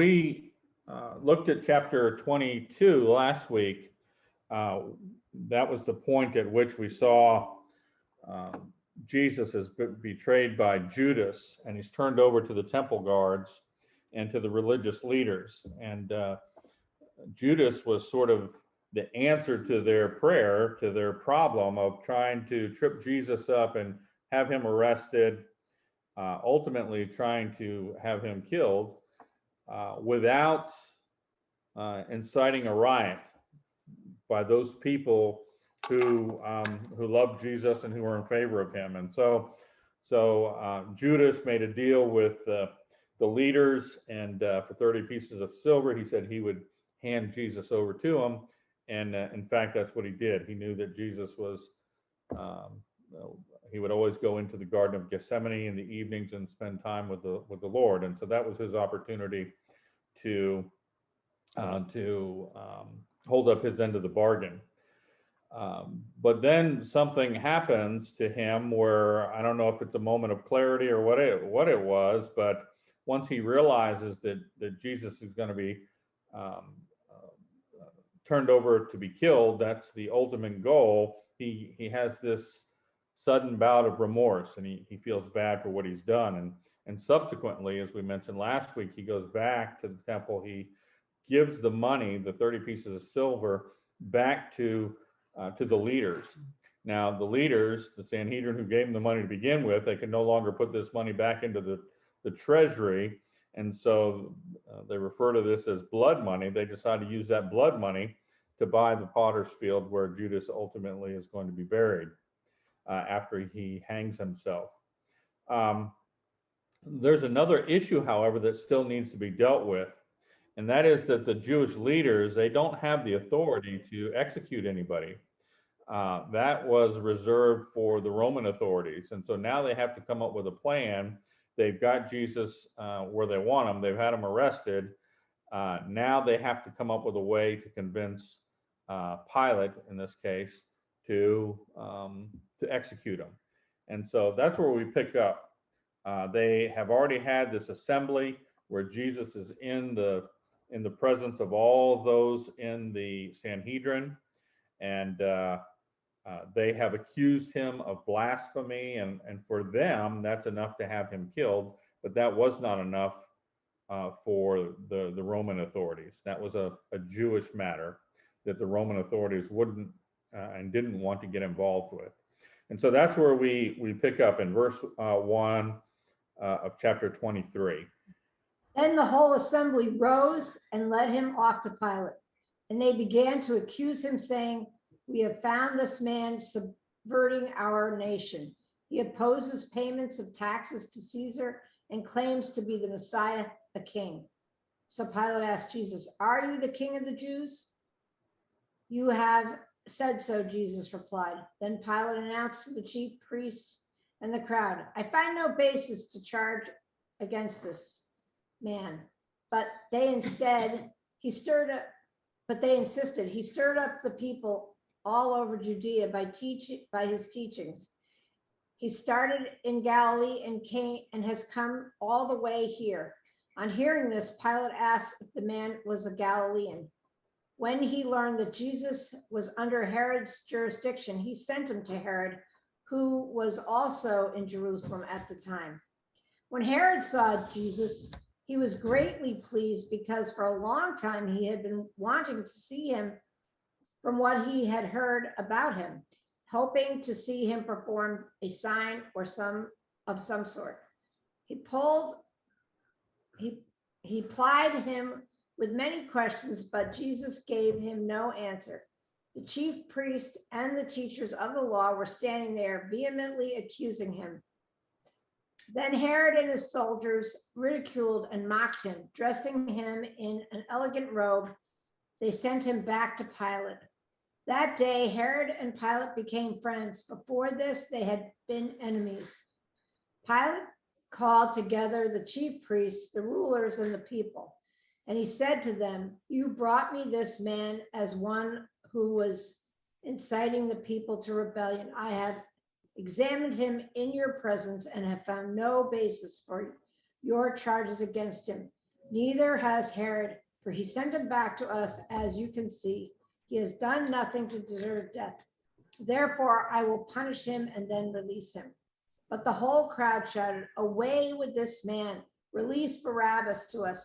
we looked at chapter 22 last week, that was the point at which we saw Jesus is betrayed by Judas, and he's turned over to the temple guards and to the religious leaders. And Judas was sort of the answer to their prayer, to their problem of trying to trip Jesus up and have him arrested, ultimately trying to have him killed without inciting a riot by those people who loved Jesus and who were in favor of him. And so Judas made a deal with the leaders, and for 30 pieces of silver, he said he would hand Jesus over to him. And in fact, that's what he did. He knew that Jesus was, he would always go into the Garden of Gethsemane in the evenings and spend time with the Lord. And so that was his opportunity to hold up his end of the bargain. But then something happens to him where, I don't know if it's a moment of clarity or what it was, but once he realizes that Jesus is going to be turned over to be killed, that's the ultimate goal. He has this sudden bout of remorse, and he feels bad for what he's done. And subsequently, as we mentioned last week, he goes back to the temple. He gives the money, the 30 pieces of silver, back to the leaders. Now, the leaders, the Sanhedrin, who gave him the money to begin with, they can no longer put this money back into the treasury. And so they refer to this as blood money. They decide to use that blood money to buy the potter's field where Judas ultimately is going to be buried after he hangs himself. There's another issue, however, that still needs to be dealt with. And that is that the Jewish leaders, they don't have the authority to execute anybody. That was reserved for the Roman authorities. And so now they have to come up with a plan. They've got Jesus where they want him. They've had him arrested. Now they have to come up with a way to convince Pilate, in this case, to execute him. And so that's where we pick up. They have already had this assembly where Jesus is in the presence of all those in the Sanhedrin, and they have accused him of blasphemy, and for them, that's enough to have him killed, but that was not enough for the Roman authorities. That was a Jewish matter that the Roman authorities wouldn't and didn't want to get involved with. And so that's where we pick up in verse 1 of chapter 23. Then the whole assembly rose and led him off to Pilate. And they began to accuse him, saying, "We have found this man subverting our nation. He opposes payments of taxes to Caesar and claims to be the Messiah, a king." So Pilate asked Jesus, "Are you the king of the Jews?" "You have said so," Jesus replied. Then Pilate announced to the chief priests and the crowd, "I find no basis to charge against this man." But they insisted he stirred up the people all over Judea by his teachings. He started in Galilee and came and has come all the way here. On hearing this, Pilate asked if the man was a Galilean. When he learned that Jesus was under Herod's jurisdiction, he sent him to Herod, who was also in Jerusalem at the time. When Herod saw Jesus, he was greatly pleased because for a long time he had been wanting to see him from what he had heard about him, hoping to see him perform a sign or some sort. He plied him with many questions, but Jesus gave him no answer. The chief priests and the teachers of the law were standing there vehemently accusing him. Then Herod and his soldiers ridiculed and mocked him. Dressing him in an elegant robe, they sent him back to Pilate. That day, Herod and Pilate became friends. Before this, they had been enemies. Pilate called together the chief priests, the rulers, and the people. And he said to them, "You brought me this man as one who was inciting the people to rebellion. I have examined him in your presence and have found no basis for your charges against him. Neither has Herod, for he sent him back to us, as you can see. He has done nothing to deserve death. Therefore, I will punish him and then release him. But the whole crowd shouted, away with this man. Release Barabbas to us.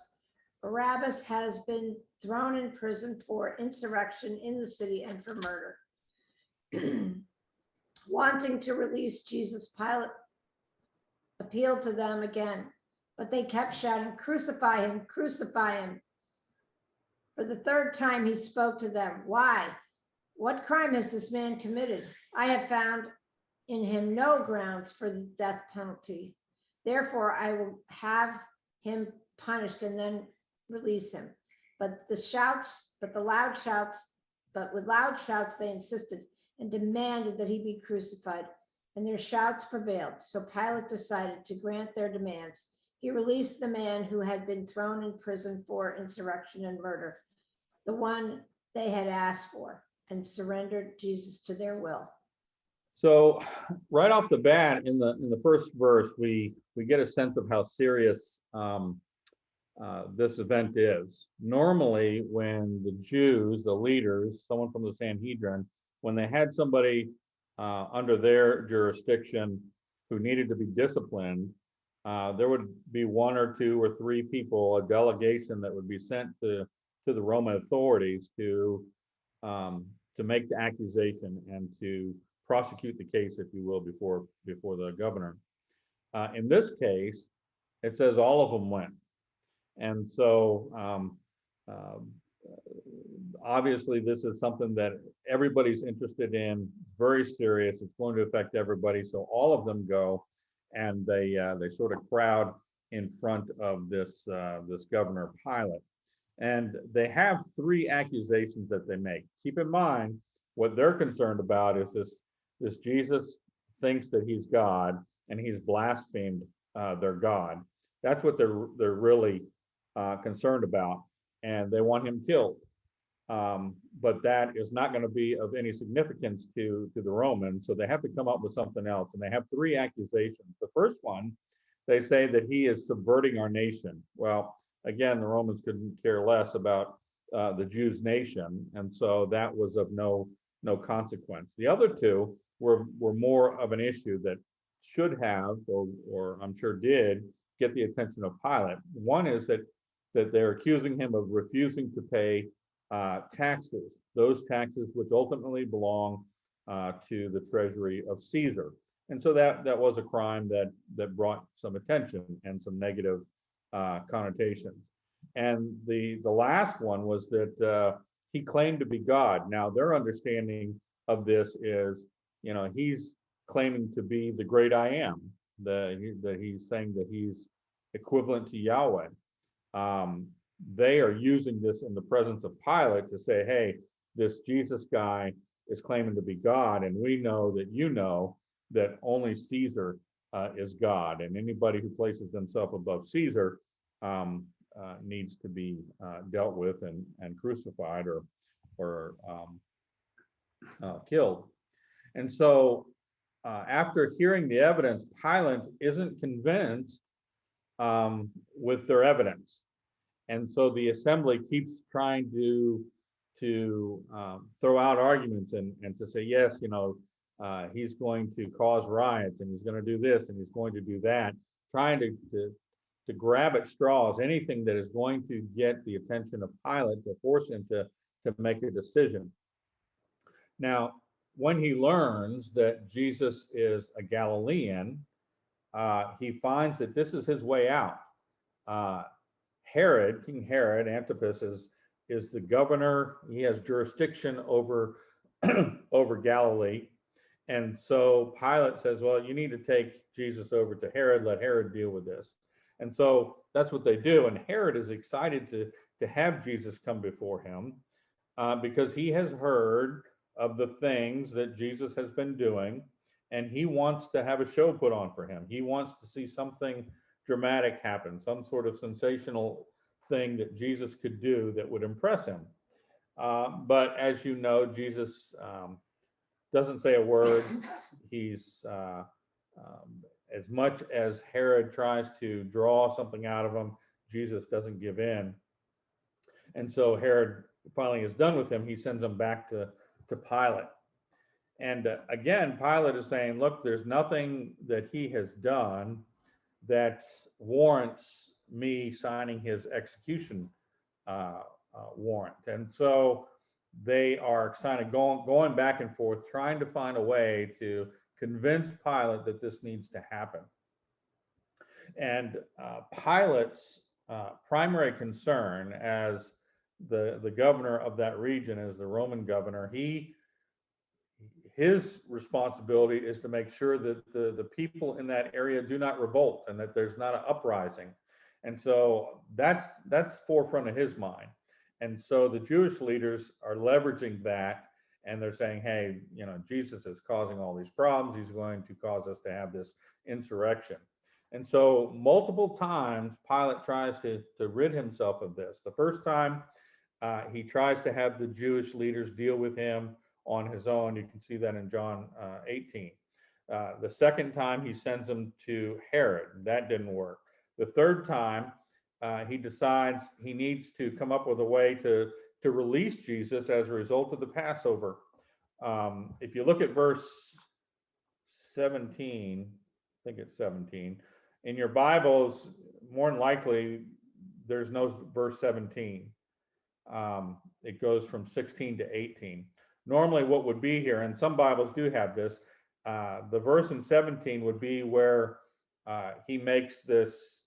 Barabbas has been thrown in prison for insurrection in the city and for murder. Wanting to release Jesus, Pilate appealed to them again, but they kept shouting, crucify him, crucify him. For the third time, he spoke to them. Why? What crime has this man committed? I have found in him no grounds for the death penalty. Therefore, I will have him punished and then release him. But with loud shouts, they insisted and demanded that he be crucified. And their shouts prevailed. So Pilate decided to grant their demands. He released the man who had been thrown in prison for insurrection and murder, the one they had asked for, and surrendered Jesus to their will. So right off the bat, in the first verse, we get a sense of how serious this event is. Normally, when the Jews, the leaders, someone from the Sanhedrin, when they had somebody under their jurisdiction who needed to be disciplined, there would be one or two or three people, a delegation that would be sent to the Roman authorities to make the accusation and to prosecute the case, if you will, before the governor. In this case, it says all of them went. And so obviously this is something that everybody's interested in. It's very serious. It's going to affect everybody. So all of them go, and they sort of crowd in front of this governor Pilate. And they have three accusations that they make. Keep in mind, what they're concerned about is this Jesus thinks that he's God, and he's blasphemed their God. That's what they're really concerned about, and they want him killed. But that is not going to be of any significance to the Romans, so they have to come up with something else. And they have three accusations. The first one, they say that he is subverting our nation. Well, again, the Romans couldn't care less about the Jews' nation, and so that was of no consequence. The other two were more of an issue that should have, or I'm sure did, get the attention of Pilate. One is that they're accusing him of refusing to pay taxes, those taxes which ultimately belong to the treasury of Caesar. And so that was a crime that brought some attention and some negative connotations. And the last one was that he claimed to be God. Now, their understanding of this is, he's claiming to be the great I am, that he's saying that he's equivalent to Yahweh. They are using this in the presence of Pilate to say, hey, this Jesus guy is claiming to be God, and we know that only Caesar is God, and anybody who places themselves above Caesar needs to be dealt with and crucified or killed. And so after hearing the evidence, Pilate isn't convinced with their evidence. And so the assembly keeps trying to throw out arguments and to say, yes, he's going to cause riots, and he's going to do this, and he's going to do that, trying to grab at straws, anything that is going to get the attention of Pilate to force him to make a decision. Now, when he learns that Jesus is a Galilean, he finds that this is his way out. King Herod Antipas is the governor. He has jurisdiction over over Galilee. And so Pilate says, well, you need to take Jesus over to Herod, let Herod deal with this. And so that's what they do. And Herod is excited to have Jesus come before him because he has heard of the things that Jesus has been doing, and he wants to have a show put on for him. He wants to see something dramatic happen, some sort of sensational thing that Jesus could do that would impress him. But as you know, Jesus doesn't say a word. He's as much as Herod tries to draw something out of him, Jesus doesn't give in. And so Herod finally is done with him. He sends him back to Pilate. And again, Pilate is saying, look, there's nothing that he has done that warrants me signing his execution warrant. And so they are kind of going back and forth, trying to find a way to convince Pilate that this needs to happen. And Pilate's primary concern as the governor of that region, as the Roman governor, his responsibility is to make sure that the people in that area do not revolt and that there's not an uprising. And so that's forefront of his mind. And so the Jewish leaders are leveraging that, and they're saying, hey, Jesus is causing all these problems. He's going to cause us to have this insurrection. And so multiple times Pilate tries to rid himself of this. The first time he tries to have the Jewish leaders deal with him on his own. You can see that in John 18. The second time he sends them to Herod. That didn't work. The third time he decides he needs to come up with a way to release Jesus as a result of the Passover. If you look at verse 17, I think it's 17, in your Bibles, more than likely, there's no verse 17. It goes from 16 to 18. Normally what would be here, and some Bibles do have this, the verse in 17 would be where he makes this,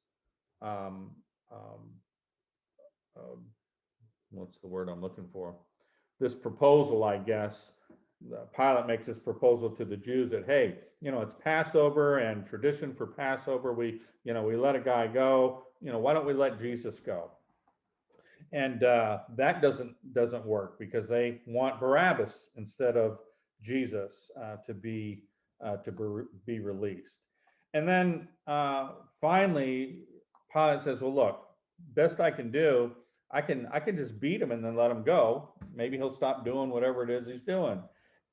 what's the word I'm looking for? This proposal, I guess. Pilate makes this proposal to the Jews that, hey, it's Passover and tradition for Passover. We let a guy go. Why don't we let Jesus go? And that doesn't work because they want Barabbas instead of Jesus to be released. And then finally, Pilate says, "Well, look, best I can do, I can just beat him and then let him go. Maybe he'll stop doing whatever it is he's doing."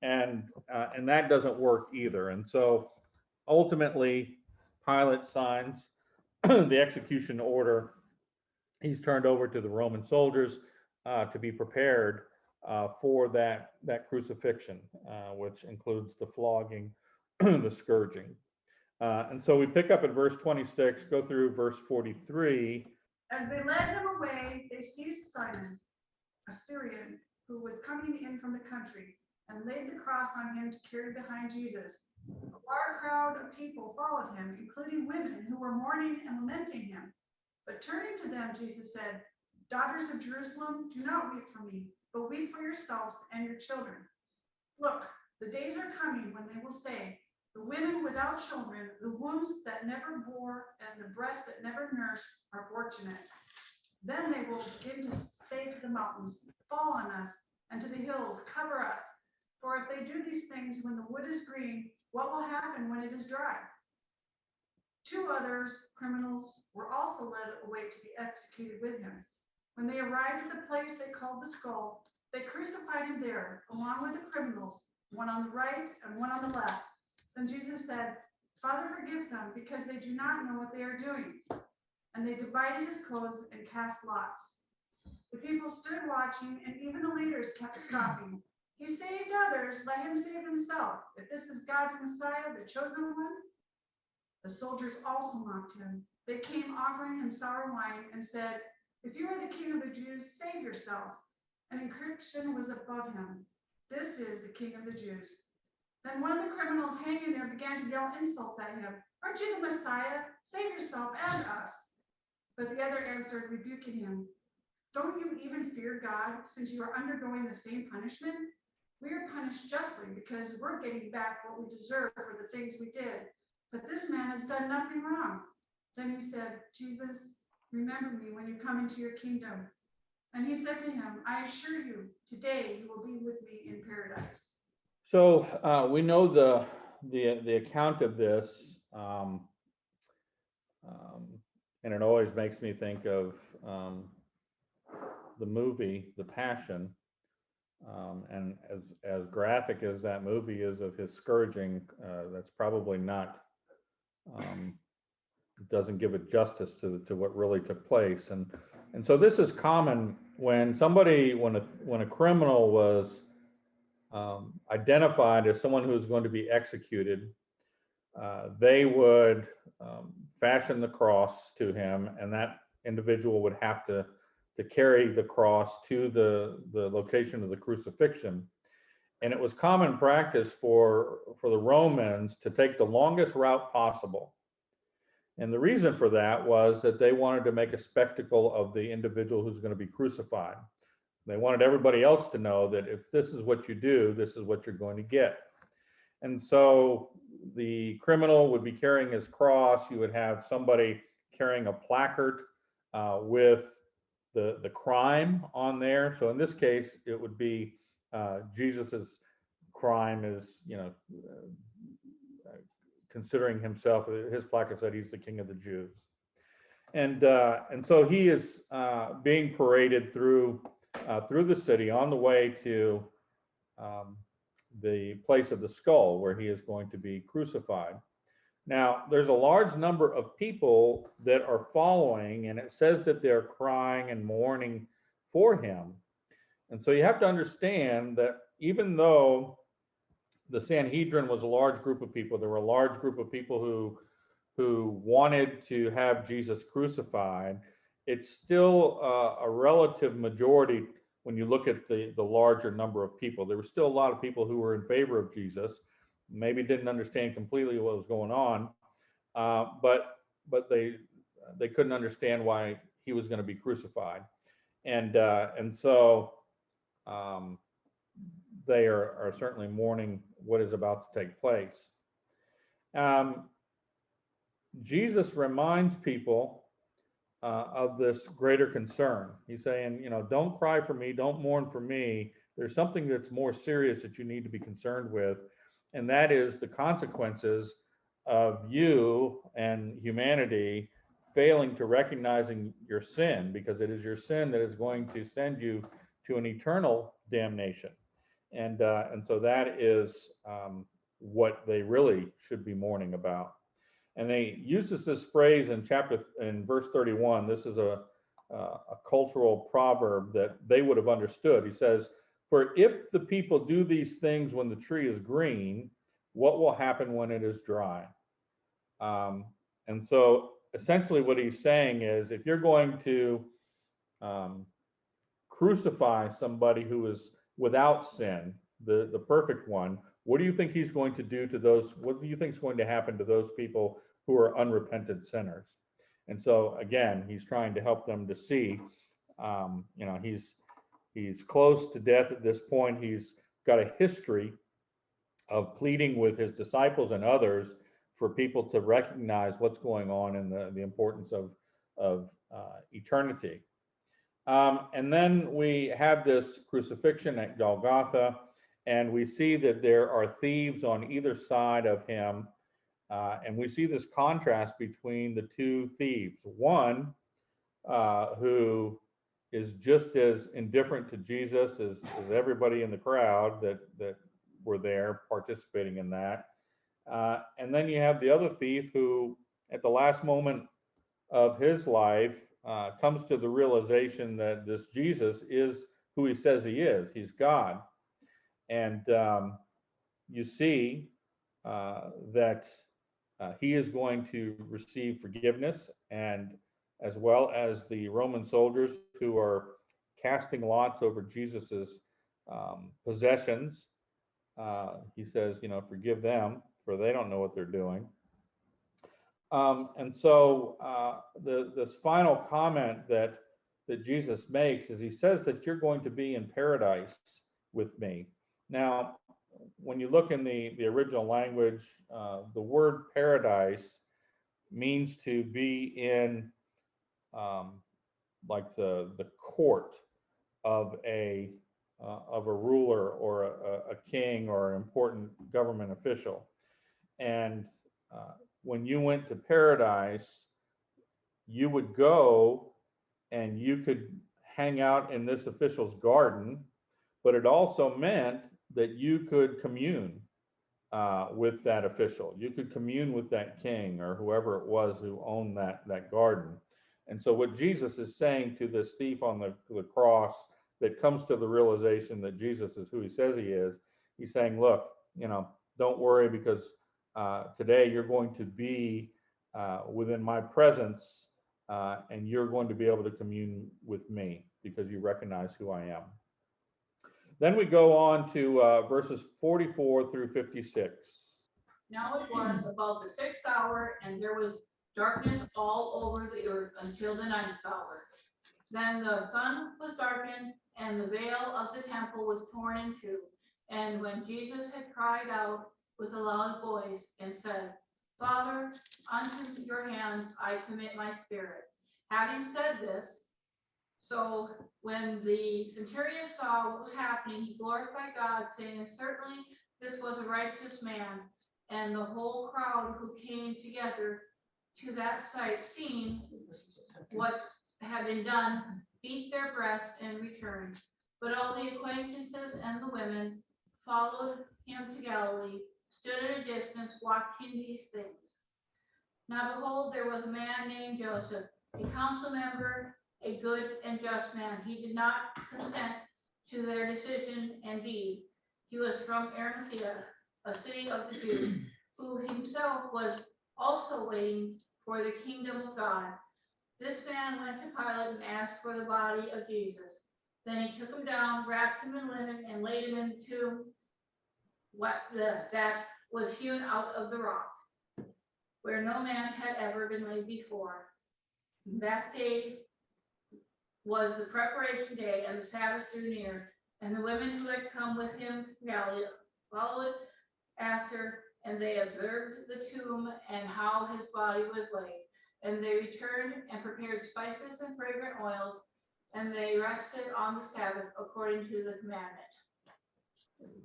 And that doesn't work either. And so ultimately, Pilate signs the execution order. He's turned over to the Roman soldiers to be prepared for that crucifixion, which includes the flogging, the scourging. And so we pick up at verse 26, go through verse 43. As they led him away, they seized Simon, a Syrian, who was coming in from the country, and laid the cross on him to carry behind Jesus. A large crowd of people followed him, including women who were mourning and lamenting him. But turning to them, Jesus said, "Daughters of Jerusalem, do not weep for me, but weep for yourselves and your children. Look, the days are coming when they will say, the women without children, the wombs that never bore, and the breasts that never nursed are fortunate. Then they will begin to say to the mountains, fall on us, and to the hills, cover us. For if they do these things when the wood is green, what will happen when it is dry?" Two others, criminals, were also led away to be executed with him. When they arrived at the place they called the Skull, they crucified him there, along with the criminals, one on the right and one on the left. Then Jesus said, "Father, forgive them, because they do not know what they are doing." And they divided his clothes and cast lots. The people stood watching, and even the leaders kept scoffing. "He saved others, let him save himself. If this is God's Messiah, the chosen one." The soldiers also mocked him. They came offering him sour wine and said, "If you are the king of the Jews, save yourself." An inscription was above him, "This is the King of the Jews." Then one of the criminals hanging there began to yell insults at him. "Aren't you the Messiah? Save yourself and us." But the other answered, rebuking him, "Don't you even fear God, since you are undergoing the same punishment? We are punished justly because we're getting back what we deserve for the things we did. But this man has done nothing wrong." Then he said, "Jesus, remember me when you come into your kingdom." And he said to him, "I assure you, today you will be with me in paradise." So we know the account of this, and it always makes me think of the movie, The Passion, and as graphic as that movie is of his scourging, that's probably not doesn't give it justice to what really took place. And so this is common when when a criminal was identified as someone who's going to be executed. They would fashion the cross to him, and that individual would have to carry the cross to the location of the crucifixion. And it was common practice for the Romans to take the longest route possible. And the reason for that was that they wanted to make a spectacle of the individual who's going to be crucified. They wanted everybody else to know that if this is what you do, this is what you're going to get. And so the criminal would be carrying his cross. You would have somebody carrying a placard with the crime on there. So in this case, it would be Jesus's crime is, considering himself, his placard said he's the King of the Jews. And so he is being paraded through the city on the way to the place of the skull where he is going to be crucified. Now, there's a large number of people that are following, and it says that they're crying and mourning for him. And so you have to understand that even though the Sanhedrin was a large group of people, there were a large group of people who wanted to have Jesus crucified, it's still a relative majority when you look at the larger number of people. There were still a lot of people who were in favor of Jesus, maybe didn't understand completely what was going on, but they couldn't understand why he was going to be crucified. And so they are certainly mourning what is about to take place. Jesus reminds people of this greater concern. He's saying, don't cry for me, don't mourn for me. There's something that's more serious that you need to be concerned with, and that is the consequences of you and humanity failing to recognizing your sin, because it is your sin that is going to send you to an eternal damnation. And so that is what they really should be mourning about. And they uses this phrase in verse 31. This is a cultural proverb that they would have understood. He says, "For if the people do these things when the tree is green, what will happen when it is dry?" And so essentially what he's saying is, if you're going to crucify somebody who is without sin, the perfect one, what do you think he's going to do to those? What do you think is going to happen to those people who are unrepentant sinners? And so again, he's trying to help them to see, he's close to death at this point. He's got a history of pleading with his disciples and others for people to recognize what's going on and the importance of eternity. And then we have this crucifixion at Golgotha, and we see that there are thieves on either side of him. And we see this contrast between the two thieves. One who is just as indifferent to Jesus as everybody in the crowd that were there participating in that. And then you have the other thief who, at the last moment of his life, comes to the realization that this Jesus is who he says he is. He's God. And you see that he is going to receive forgiveness, and as well as the Roman soldiers who are casting lots over Jesus's possessions. He says, forgive them, for they don't know what they're doing. And so this final comment that Jesus makes is he says that you're going to be in paradise with me. Now, when you look in the original language, the word paradise means to be in like the court of a ruler or a king or an important government official. And when you went to paradise, you would go and you could hang out in this official's garden, but it also meant that you could commune with that official. You could commune with that king or whoever it was who owned that garden. And so what Jesus is saying to this thief on the cross that comes to the realization that Jesus is who he says he is, he's saying, look, don't worry, because today you're going to be within my presence, and you're going to be able to commune with me because you recognize who I am. Then we go on to verses 44 through 56. Now it was about the 6th hour, and there was darkness all over the earth until the 9th hour. Then the sun was darkened, and the veil of the temple was torn in two. And when Jesus had cried out with a loud voice and said, Father, unto your hands I commit my spirit. Having said this, so when the centurion saw what was happening, he glorified God, saying, certainly this was a righteous man. And the whole crowd who came together to that sight, seeing what had been done, beat their breasts and returned. But all the acquaintances and the women followed him to Galilee, stood at a distance, watching these things. Now behold, there was a man named Joseph, a council member, a good and just man. He did not consent to their decision and deed. He was from Arimathea, a city of the Jews, who himself was also waiting for the kingdom of God. This man went to Pilate and asked for the body of Jesus. Then he took him down, wrapped him in linen, and laid him in the tomb that was hewn out of the rock, where no man had ever been laid before. That day was the preparation day, and the Sabbath drew near. And the women who had come with him from Galilee followed after, and they observed the tomb and how his body was laid. And they returned and prepared spices and fragrant oils, and they rested on the Sabbath according to the commandment.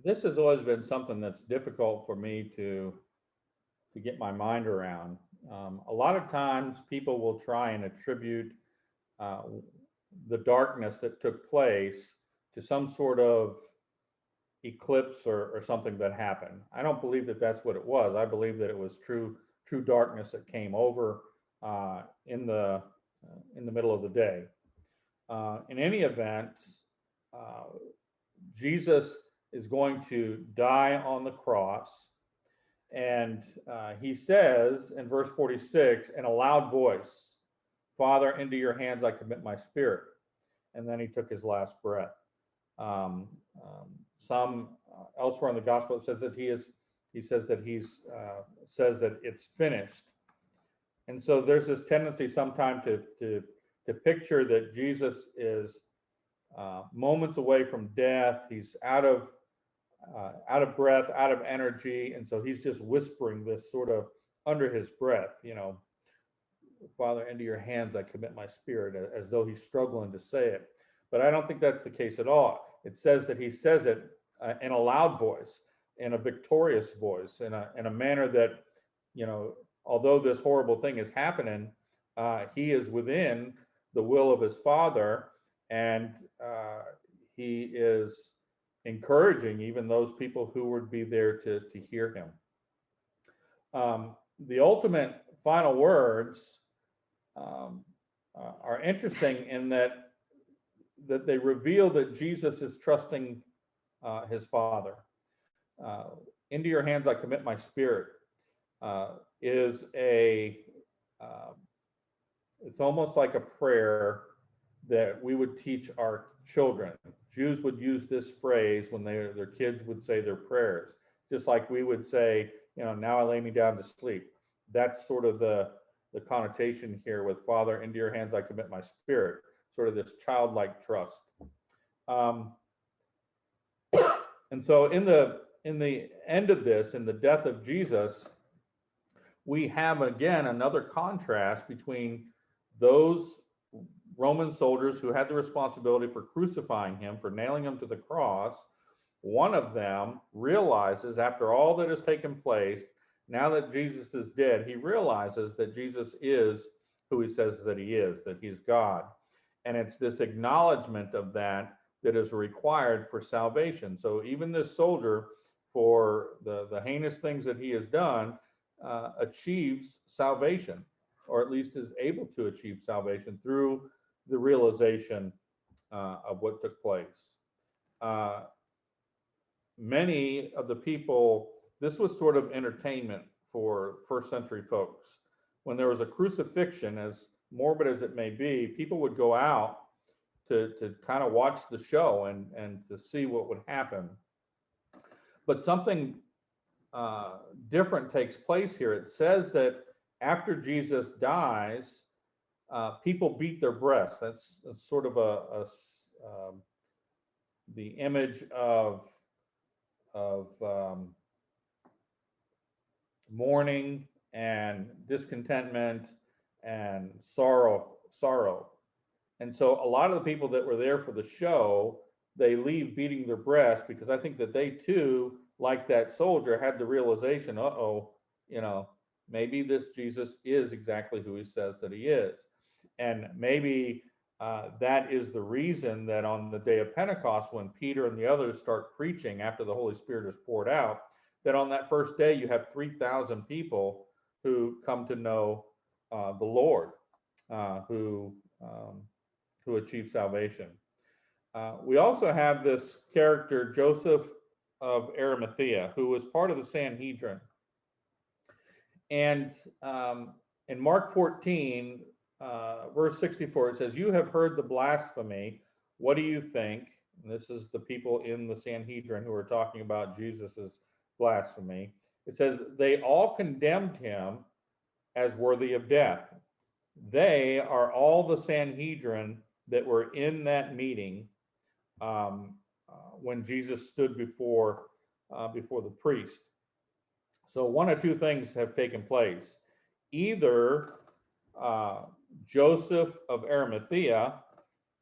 This has always been something that's difficult for me to get my mind around. A lot of times people will try and attribute the darkness that took place to some sort of eclipse or something that happened. I don't believe that that's what it was. I believe that it was true darkness that came over in the middle of the day. In any event, Jesus is going to die on the cross, and he says in verse 46 in a loud voice, Father, into your hands I commit my spirit. And then he took his last breath. Some elsewhere in the gospel it says that he says that it's finished. And so there's this tendency sometimes to picture that Jesus is moments away from death. He's out of breath, out of energy, and so he's just whispering this sort of under his breath, Father, into your hands I commit my spirit, as though he's struggling to say it. But I don't think that's the case at all. It says that he says it in a loud voice, in a victorious voice, in a manner that, although this horrible thing is happening, he is within the will of his Father, and he is encouraging even those people who would be there to hear him. The ultimate final words are interesting in that they reveal that Jesus is trusting his Father. Into your hands I commit my spirit is it's almost like a prayer that we would teach our children. Jews would use this phrase when their kids would say their prayers, just like we would say, now I lay me down to sleep. That's sort of the connotation here with Father, into your hands I commit my spirit, sort of this childlike trust. And so in the end of this, in the death of Jesus, we have again another contrast between those Roman soldiers who had the responsibility for crucifying him, for nailing him to the cross. One of them realizes, after all that has taken place, now that Jesus is dead, he realizes that Jesus is who he says that he is, that he's God. And it's this acknowledgement of that is required for salvation. So even this soldier for the heinous things that he has done, achieves salvation, or at least is able to achieve salvation through the realization of what took place. Many of the people, this was sort of entertainment for first century folks. When there was a crucifixion, as morbid as it may be, people would go out to kind of watch the show and to see what would happen. But something different takes place here. It says that after Jesus dies, people beat their breasts. That's sort of the image of mourning and discontentment and sorrow. And so a lot of the people that were there for the show, they leave beating their breast, because I think that they too, like that soldier, had the realization, uh-oh, maybe this Jesus is exactly who he says that he is. And maybe that is the reason that on the day of Pentecost, when Peter and the others start preaching after the Holy Spirit is poured out, that on that first day you have 3,000 people who come to know the Lord, who achieve salvation. We also have this character, Joseph of Arimathea, who was part of the Sanhedrin. And in Mark 14, verse 64, it says, "You have heard the blasphemy. What do you think?" And this is the people in the Sanhedrin who are talking about Jesus's blasphemy. It says, "They all condemned him as worthy of death." They are all the Sanhedrin that were in that meeting when Jesus stood before the priest. So one of two things have taken place. Either Joseph of Arimathea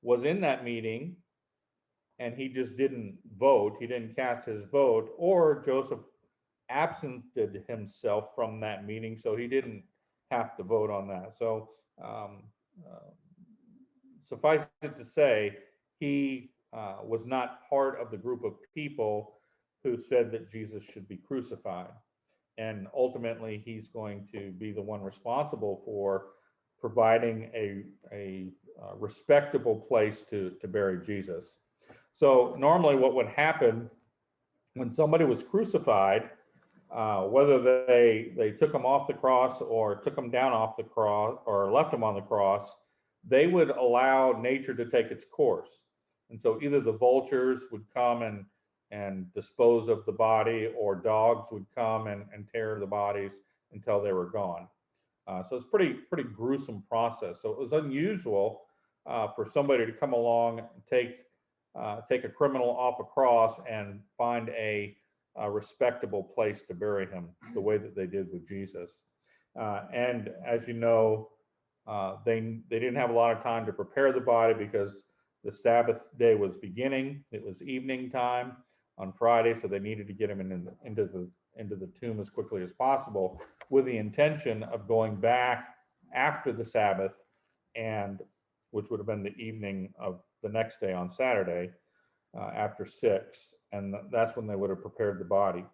was in that meeting and he just didn't vote, he didn't cast his vote, or Joseph absented himself from that meeting, so he didn't have to vote on that. So suffice it to say, he was not part of the group of people who said that Jesus should be crucified. And ultimately, he's going to be the one responsible for providing a respectable place to bury Jesus. So normally what would happen when somebody was crucified, whether they took him off the cross or took him down off the cross or left him on the cross, they would allow nature to take its course. And so either the vultures would come and dispose of the body, or dogs would come and tear the bodies until they were gone. So it's pretty gruesome process. So it was unusual for somebody to come along and take a criminal off a cross and find a respectable place to bury him, the way that they did with Jesus. And as you know, they didn't have a lot of time to prepare the body because the Sabbath day was beginning. It was evening time on Friday, so they needed to get him into the tomb as quickly as possible, with the intention of going back after the Sabbath, and which would have been the evening of the next day on Saturday, after 6, and that's when they would have prepared the body.